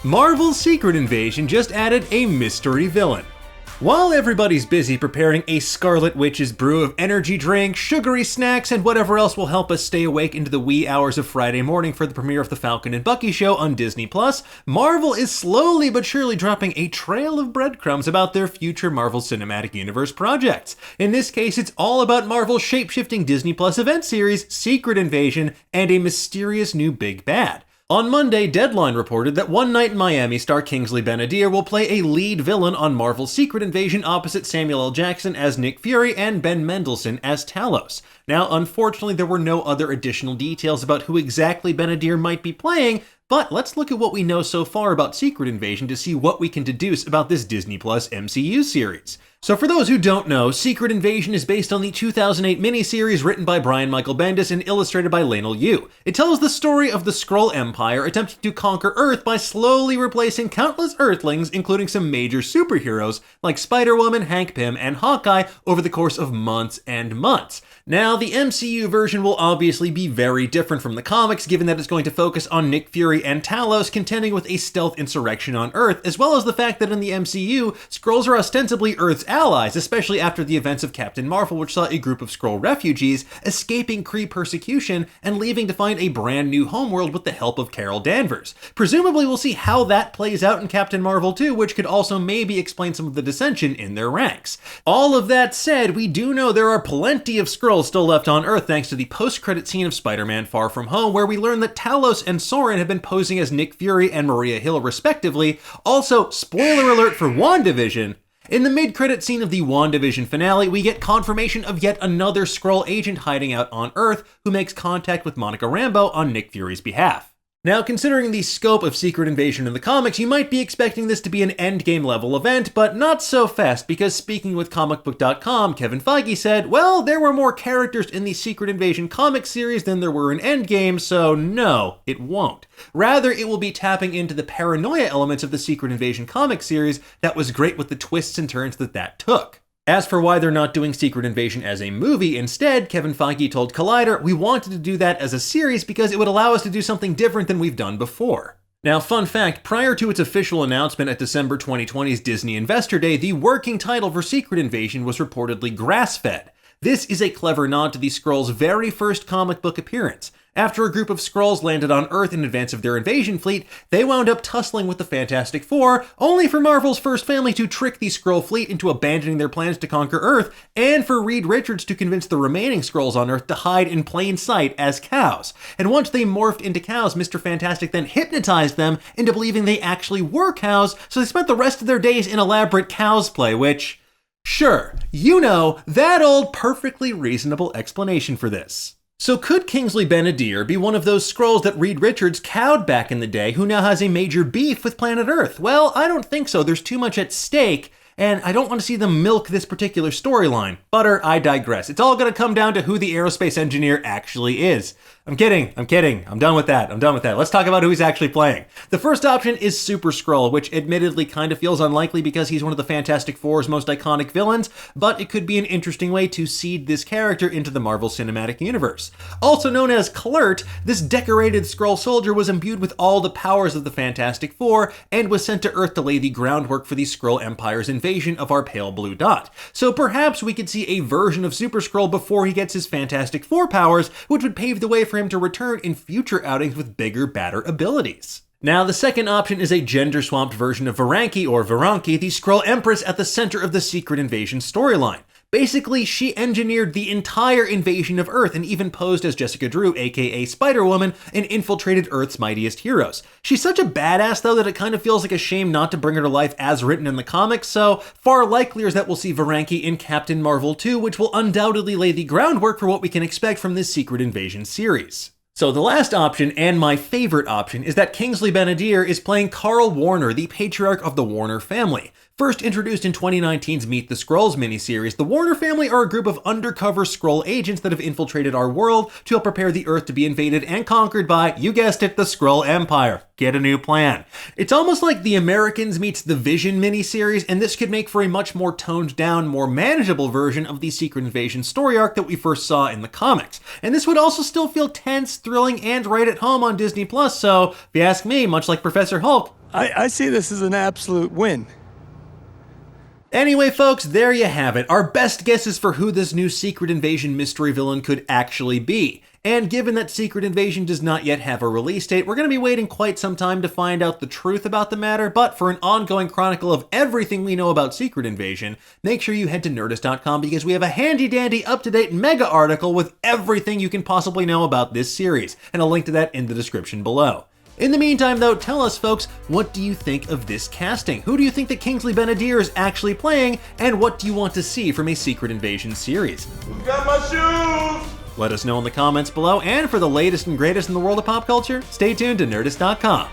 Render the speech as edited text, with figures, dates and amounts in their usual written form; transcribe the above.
Marvel's Secret Invasion just added a mystery villain. While everybody's busy preparing a Scarlet Witch's brew of energy drink, sugary snacks, and whatever else will help us stay awake into the wee hours of Friday morning for the premiere of the Falcon and Bucky show on Disney+, Marvel is slowly but surely dropping a trail of breadcrumbs about their future Marvel Cinematic Universe projects. In this case, it's all about Marvel's shapeshifting Disney+ event series, Secret Invasion, and a mysterious new big bad. On Monday, Deadline reported that One Night in Miami star Kingsley Ben-Adir will play a lead villain on Marvel's Secret Invasion opposite Samuel L. Jackson as Nick Fury and Ben Mendelsohn as Talos. Now, unfortunately, there were no other additional details about who exactly Ben-Adir might be playing, but let's look at what we know so far about Secret Invasion to see what we can deduce about this Disney Plus MCU series. So for those who don't know, Secret Invasion is based on the 2008 miniseries written by Brian Michael Bendis and illustrated by Leinil Yu. It tells the story of the Skrull Empire attempting to conquer Earth by slowly replacing countless Earthlings, including some major superheroes like Spider-Woman, Hank Pym, and Hawkeye over the course of months and months. Now, the MCU version will obviously be very different from the comics, given that it's going to focus on Nick Fury and Talos contending with a stealth insurrection on Earth, as well as the fact that in the MCU, Skrulls are ostensibly Earth's allies, especially after the events of Captain Marvel, which saw a group of Skrull refugees escaping Kree persecution and leaving to find a brand new homeworld with the help of Carol Danvers. Presumably, we'll see how that plays out in Captain Marvel 2, which could also maybe explain some of the dissension in their ranks. All of that said, we do know there are plenty of Skrulls still left on Earth thanks to the post-credit scene of Spider-Man Far From Home, where we learn that Talos and Soren have been posing as Nick Fury and Maria Hill respectively. Also, spoiler alert for WandaVision, in the mid-credit scene of the WandaVision finale, we get confirmation of yet another Skrull agent hiding out on Earth who makes contact with Monica Rambeau on Nick Fury's behalf. Now, considering the scope of Secret Invasion in the comics, you might be expecting this to be an Endgame level event, but not so fast, because speaking with comicbook.com, Kevin Feige said, well, there were more characters in the Secret Invasion comic series than there were in Endgame, so no, it won't. Rather, it will be tapping into the paranoia elements of the Secret Invasion comic series that was great with the twists and turns that took. As for why they're not doing Secret Invasion as a movie, instead, Kevin Feige told Collider, we wanted to do that as a series because it would allow us to do something different than we've done before. Now, fun fact, prior to its official announcement at December 2020's Disney Investor Day, the working title for Secret Invasion was reportedly Grass-Fed. This is a clever nod to the Skrulls' very first comic book appearance. After a group of Skrulls landed on Earth in advance of their invasion fleet, they wound up tussling with the Fantastic Four, only for Marvel's first family to trick the Skrull fleet into abandoning their plans to conquer Earth, and for Reed Richards to convince the remaining Skrulls on Earth to hide in plain sight as cows. And once they morphed into cows, Mr. Fantastic then hypnotized them into believing they actually were cows, so they spent the rest of their days in elaborate cows play, which, sure, you know, that old perfectly reasonable explanation for this. So could Kingsley Ben-Adir be one of those Skrulls that Reed Richards cowed back in the day who now has a major beef with planet Earth? Well, I don't think so. There's too much at stake, and I don't want to see them milk this particular storyline. But I digress. It's all going to come down to who the aerospace engineer actually is. I'm kidding. I'm done with that. Let's talk about who he's actually playing. The first option is Super Skrull, which admittedly kind of feels unlikely because he's one of the Fantastic Four's most iconic villains, but it could be an interesting way to seed this character into the Marvel Cinematic Universe. Also known as Kl'rt, this decorated Skrull soldier was imbued with all the powers of the Fantastic Four and was sent to Earth to lay the groundwork for the Skrull Empire's invasion of our pale blue dot. So perhaps we could see a version of Super Skrull before he gets his Fantastic Four powers, which would pave the way for him to return in future outings with bigger, badder abilities. Now, the second option is a gender-swamped version of Varanki, or Varanki, the Skrull Empress at the center of the Secret Invasion storyline. Basically, she engineered the entire invasion of Earth and even posed as Jessica Drew, aka Spider-Woman, and infiltrated Earth's mightiest heroes. She's such a badass, though, that it kind of feels like a shame not to bring her to life as written in the comics, so far likelier is that we'll see Varanki in Captain Marvel 2, which will undoubtedly lay the groundwork for what we can expect from this Secret Invasion series. So the last option, and my favorite option, is that Kingsley Ben-Adir is playing Carl Warner, the patriarch of the Warner family. First introduced in 2019's Meet the Skrulls miniseries, the Warner family are a group of undercover Skrull agents that have infiltrated our world to help prepare the Earth to be invaded and conquered by, you guessed it, the Skrull Empire. Get a new plan. It's almost like The Americans meets the Vision miniseries, and this could make for a much more toned down, more manageable version of the Secret Invasion story arc that we first saw in the comics. And this would also still feel tense, thrilling, and right at home on Disney+, so if you ask me, much like Professor Hulk, I see this as an absolute win. Anyway, folks, there you have it. Our best guesses for who this new Secret Invasion mystery villain could actually be. And given that Secret Invasion does not yet have a release date, we're going to be waiting quite some time to find out the truth about the matter, but for an ongoing chronicle of everything we know about Secret Invasion, make sure you head to Nerdist.com because we have a handy-dandy, up-to-date mega article with everything you can possibly know about this series, and I'll link to that in the description below. In the meantime, though, tell us, folks, what do you think of this casting? Who do you think that Kingsley Ben-Adir is actually playing, and what do you want to see from a Secret Invasion series? Who's got my shoes? Let us know in the comments below, and for the latest and greatest in the world of pop culture, stay tuned to Nerdist.com.